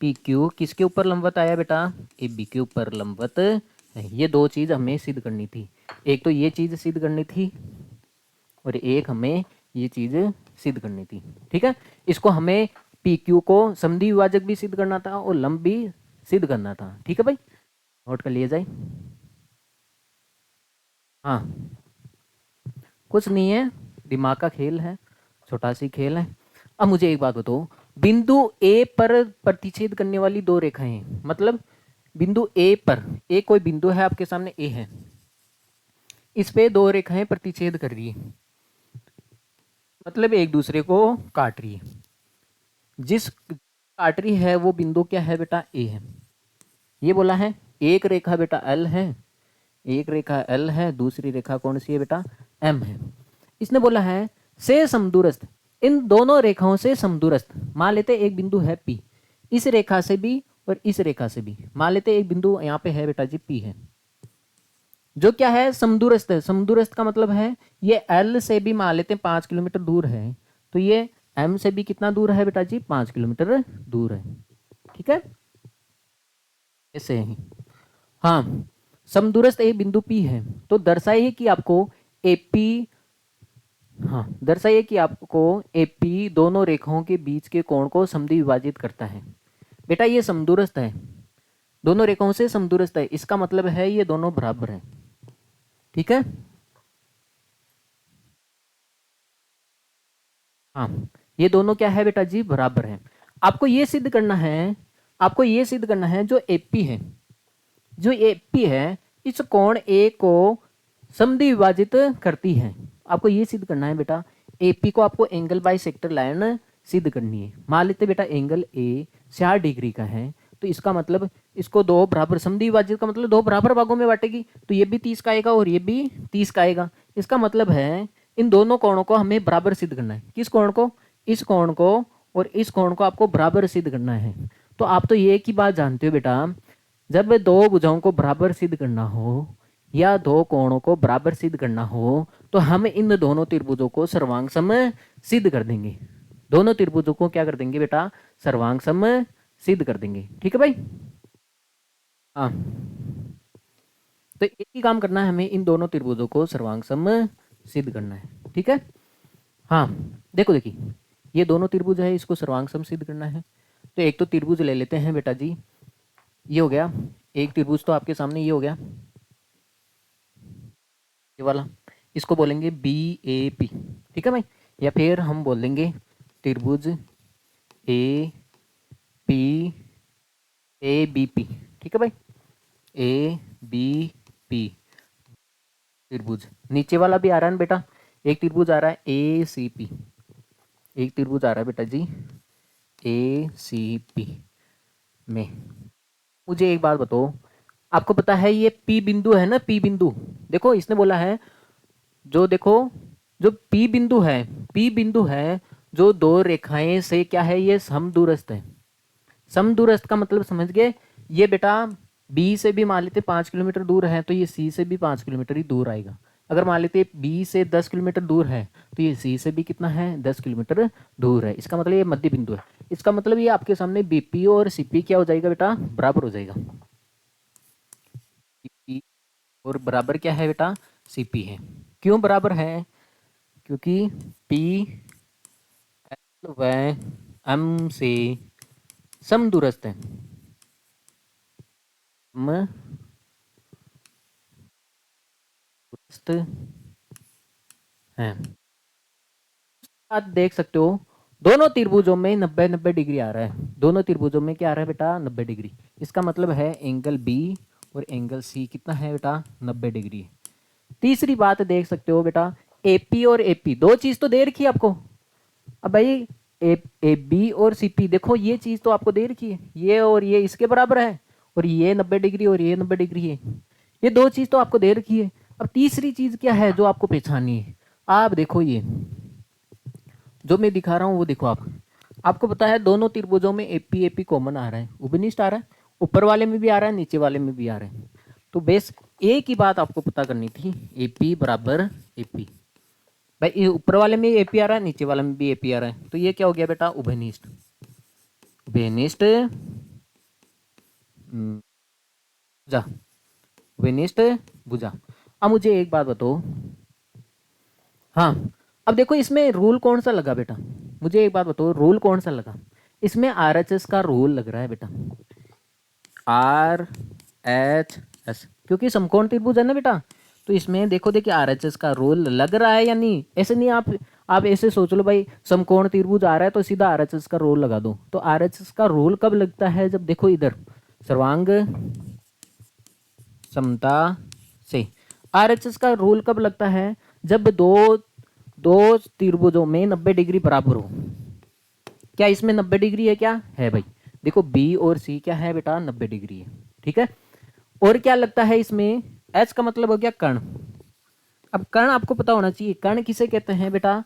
A: PQ किसके ऊपर लंबवत आया बेटा? AB के ऊपर लंबवत है। ये दो चीज हमें सिद्ध करनी थी, एक तो ये चीज सिद्ध करनी थी और एक हमें ये चीज सिद्ध करनी थी। ठीक है, इसको हमें PQ को समद्वि विभाजक भी सिद्ध करना था और लंब भी सिद्ध करना था। ठीक है भाई, नोट कर लिया जाए। हाँ, कुछ नहीं है, दिमाग का खेल है, छोटा सी खेल है। अब मुझे एक बात बताओ, बिंदु A पर प्रतिच्छेद करने वाली दो रेखाएं, मतलब बिंदु A पर, A कोई बिंदु है आपके सामने A है, इस पे दो रेखाएं प्रतिच्छेद कर रही है, मतलब एक दूसरे को काट रही है। जिस काट रही है वो बिंदु क्या है बेटा? A है। ये बोला है एक रेखा बेटा L है, एक रेखा L है, दूसरी रेखा कौन सी है बेटा? M है। इसने बोला है से समदूरस्थ, इन दोनों रेखाओं से समदूरस्थ, मान लेते एक बिंदु है P, इस रेखा से भी और इस रेखा से भी, मान लेते एक बिंदु यहाँ पे है बेटा जी P है, जो क्या है? समदूरस्थ है। समदूरस्थ का मतलब है ये L से भी मान लेते 5 किलोमीटर दूर है, तो ये M से भी कितना दूर है बेटा जी? 5 किलोमीटर दूर है। ठीक है, ऐसे ही। हाँ, समदूरस्थ एक बिंदु P है, तो दर्शाइए कि आपको AP, हाँ दर्शाइए कि आपको AP दोनों रेखाओं के बीच के कोण को समद्वि विभाजित करता है। बेटा ये समदूरस्थ है, दोनों रेखाओं से समदूरस्थ है, इसका मतलब है ये दोनों बराबर है। ठीक है, हाँ ये दोनों क्या है बेटा जी? बराबर है। आपको ये सिद्ध करना है, आपको ये सिद्ध करना है जो AP है, जो AP है इस कोण A को समद्वि विभाजित करती है। आपको ये सिद्ध करना है बेटा, AP को आपको एंगल बाई सेक्टर लाइन सिद्ध करनी है। मान लेते बेटा एंगल A 60 डिग्री का है, तो इसका मतलब इसको दो बराबर, समद्वि विभाजित का मतलब दो बराबर भागों में बांटेगी, तो ये भी 30 का आएगा और ये भी 30 का आएगा। इसका मतलब है इन दोनों कोणों को हमें बराबर सिद्ध करना है। किस कोण को? इस कोण को और इस कोण को आपको बराबर सिद्ध करना है। तो आप तो ये एक ही बात जानते हो बेटा, जब दो भुजाओं को बराबर सिद्ध करना हो या दो कोणों को बराबर सिद्ध करना हो तो हम इन दोनों त्रिभुजों को सर्वांग सम सिद्ध कर देंगे। दोनों त्रिभुजों को क्या कर देंगे बेटा? सर्वांग सम सिद्ध कर देंगे। ठीक है भाई, हाँ तो एक ही काम करना है हमें, इन दोनों त्रिभुजों को सर्वांगसम सिद्ध करना है। ठीक है। हाँ देखो, देखिए ये दोनों त्रिभुज है, इसको सर्वांगसम सिद्ध करना है। तो एक तो त्रिभुज ले लेते हैं बेटा जी, ये हो गया एक त्रिभुज, तो आपके सामने ये हो गया ये वाला, इसको बोलेंगे बी ए पी। ठीक है भाई, या फिर हम बोल देंगे त्रिभुज A P A B P. ठीक है भाई, ए बी पी त्रिभुज। नीचे वाला भी आ रहा है ना बेटा, एक त्रिभुज आ रहा है ए सी पी, एक त्रिभुज आ रहा है बेटा जी ए सी पी में। मुझे एक बात बताओ, आपको पता है ये पी बिंदु है ना, पी बिंदु, देखो इसने बोला है जो, देखो जो पी बिंदु है, पी बिंदु है जो दो रेखाएं से क्या है, ये समदूरस्थ है। समदूरस्थ का मतलब समझ गए, ये बेटा बी से भी मान लेते 5 किलोमीटर दूर है, तो ये सी से भी 5 किलोमीटर ही दूर आएगा। अगर मान लेते बी से 10 किलोमीटर दूर है, तो ये सी से भी कितना है, 10 किलोमीटर दूर है। इसका मतलब ये मध्य बिंदु है। इसका मतलब ये आपके सामने बीपी और सीपी क्या हो जाएगा बेटा, बराबर हो जाएगा। बीपी और बराबर क्या है बेटा, सीपी है। क्यों बराबर है, क्योंकि पी एल व एम से समदूरस्थ है, समदूरस्थ है। आप देख सकते हो दोनों त्रिभुजों में 90-90 डिग्री आ रहा है, दोनों त्रिभुजों में क्या आ रहा है बेटा, 90 डिग्री। इसका मतलब है एंगल बी और एंगल सी कितना है बेटा, 90 डिग्री है। तीसरी बात देख सकते हो बेटा, एपी और एपी दो चीज तो दे रखी है आपको। अब भाई ए बी और सी पी, देखो ये चीज तो आपको दे रखी है, ये और ये इसके बराबर है, और ये 90 डिग्री और ये 90 डिग्री है। ये दो चीज तो आपको दे रखी है। अब तीसरी चीज क्या है जो आपको पहचाननी है, आप देखो ये जो मैं दिखा रहा हूँ वो देखो आप, आपको पता है दोनों त्रिभुजों में एपी एपी कॉमन आ रहा है, उभनिष्ठ आ रहा है, ऊपर वाले में भी आ रहा है, नीचे वाले में भी आ रहा है। तो बेस एक ही बात आपको पता करनी थी, एपी बराबर एपी। भाई ये ऊपर वाले में एपी आ रहा है, नीचे वाले में भी एपी आ रहा है, तो ये क्या हो गया बेटा, उभयनिष्ठ। उभयनिष्ठ भुजा, उभयनिष्ठ भुजा। अब मुझे एक बात बताओ, हाँ अब देखो इसमें रूल कौन सा लगा बेटा, मुझे एक बात बताओ रूल कौन सा लगा, इसमें आरएचएस का रूल लग रहा है बेटा, आर एच एस, क्योंकि समकोण त्रिभुज है ना बेटा। तो इसमें देखो, देखिए आरएचएस का रूल लग रहा है या नहीं, ऐसे नहीं आप ऐसे सोच लो भाई समकोण त्रिभुज आ रहा है तो सीधा आरएचएस का रूल लगा दो। तो आरएचएस का रूल कब लगता है, जब देखो इधर सर्वांग समता से, आरएचएस का रूल कब लगता है, जब दो दो त्रिभुजों में 90 डिग्री बराबर हो। क्या इसमें 90 डिग्री है, क्या है भाई, देखो बी और सी क्या है बेटा, 90 डिग्री है। ठीक है, और क्या लगता है इसमें, एच का मतलब हो गया कर्ण। अब कर्ण आपको पता होना चाहिए, कर्ण किसे कहते हैं बेटा,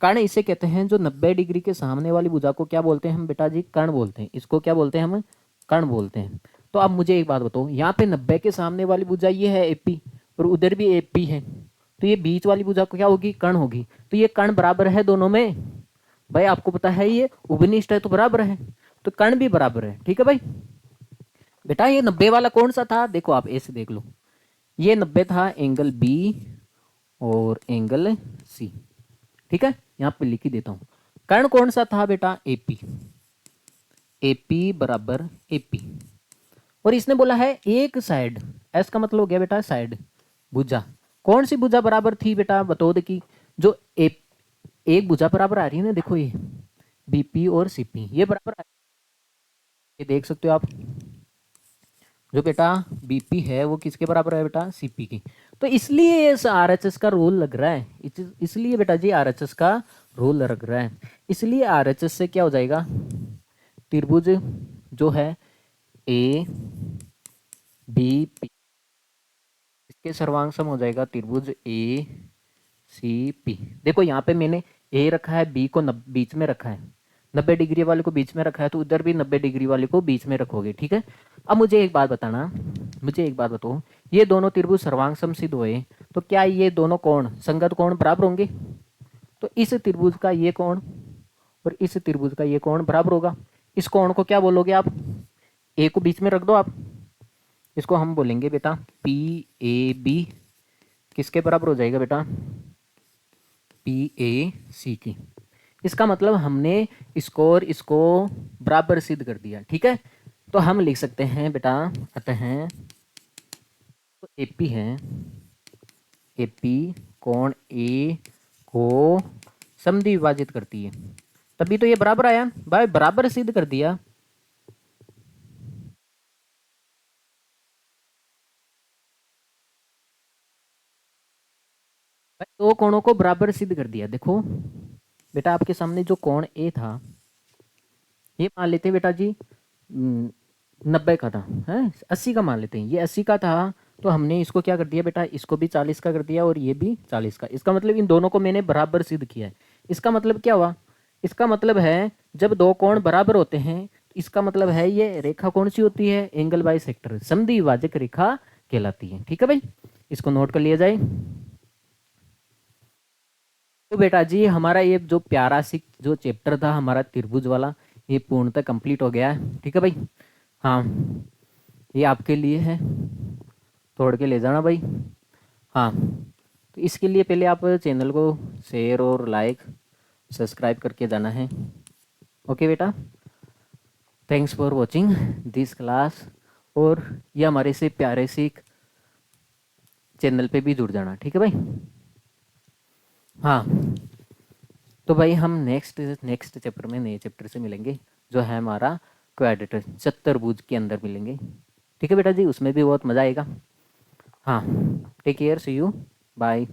A: कर्ण इसे कहते हैं जो 90 डिग्री के सामने वाली भुजा को क्या बोलते हैं हम बेटा जी, कर्ण बोलते हैं। इसको क्या बोलते हैं हम, कर्ण बोलते हैं। तो अब मुझे एक बात बताओ, यहाँ पे 90 के सामने वाली भुजा ये है एपी, और उधर भी एपी है, तो ये बीच वाली भुजा को क्या होगी, कर्ण होगी। तो ये कर्ण बराबर है दोनों में, भाई आपको पता है ये उभनिष्ठ है तो बराबर है, तो कर्ण भी बराबर है। ठीक है भाई, बेटा ये 90 वाला कौन सा था, देखो आप ऐसे देख लो, ये 90 था एंगल बी और एंगल सी। ठीक है, यहाँ पे लिख ही देता हूँ, कर्ण कौन सा था बेटा, एपी, एपी बराबर एपी। और इसने बोला है एक साइड, एस का मतलब हो गया बेटा साइड, भुजा। कौन सी भुजा बराबर थी बेटा, बताओ देखी, जो एक भुजा बराबर आ रही है ना, देखो ये बीपी और सीपी ये बराबर आ रही है, ये देख सकते हो आप, जो बेटा बीपी है वो किसके बराबर है बेटा, सीपी की। तो इसलिए इस आरएचएस का रूल लग रहा है, इसलिए बेटा जी आरएचएस का रूल लग रहा है। इसलिए आरएचएस से क्या हो जाएगा, त्रिभुज जो है ए बी पी, इसके सर्वांग सम हो जाएगा त्रिभुज ए सी पी। देखो यहाँ पे मैंने ए रखा है, बी को बीच में रखा है, 90 डिग्री वाले को बीच में रखा है, तो उधर भी 90 डिग्री वाले को बीच में रखोगे। ठीक है, अब मुझे एक बात बताना, मुझे एक बात बताओ, ये दोनों त्रिभुज सर्वांग सम सिद्ध हुए, तो क्या ये दोनों कोण संगत कोण बराबर होंगे, तो इस त्रिभुज का ये कोण और इस त्रिभुज का ये कोण बराबर होगा। इस कोण को क्या बोलोगे आप, ए को बीच में रख दो आप, इसको हम बोलेंगे बेटा पी ए बी किसके बराबर हो जाएगा बेटा, पी ए सी की। इसका मतलब हमने स्कोर इसको बराबर सिद्ध कर दिया, ठीक है। तो हम लिख सकते हैं बेटा, अतः तो एपी है, एपी कोण ए को समद्वि विभाजित करती है, तभी तो ये बराबर आया भाई, बराबर सिद्ध कर दिया। दो कोणों को बराबर सिद्ध कर दिया। देखो बेटा आपके सामने जो कोण ए था, ये मान लेते हैं बेटा जी 90 का था, है 80 का मान लेते हैं, ये 80 का था, तो हमने इसको क्या कर दिया बेटा, इसको भी 40 का कर दिया और ये भी 40 का। इसका मतलब इन दोनों को मैंने बराबर सिद्ध किया है। इसका मतलब क्या हुआ, इसका मतलब है जब दो कोण बराबर होते हैं, इसका मतलब है ये रेखा कौन सी होती है, एंगल बाई सेक्टर, समद्वि विभाजक रेखा कहलाती है। ठीक है भाई, इसको नोट कर लिया जाए। तो बेटा जी हमारा ये जो प्यारा सी जो चैप्टर था हमारा त्रिभुज वाला, ये पूर्णतः कंप्लीट हो गया है। ठीक है भाई, हाँ ये आपके लिए है, तोड़ के ले जाना भाई। हाँ तो इसके लिए पहले आप चैनल को शेयर और लाइक सब्सक्राइब करके जाना है। ओके बेटा, thanks for watching this class, और ये हमारे से प्यारे से चैनल पे भी जुड़ जाना। ठीक है भाई, हाँ तो भाई हम नेक्स्ट नेक्स्ट चैप्टर में नए चैप्टर से मिलेंगे, जो है हमारा क्वाड्रेटर चतुर्भुज के अंदर मिलेंगे। ठीक है बेटा जी, उसमें भी बहुत मज़ा आएगा। हाँ take care, see you, bye.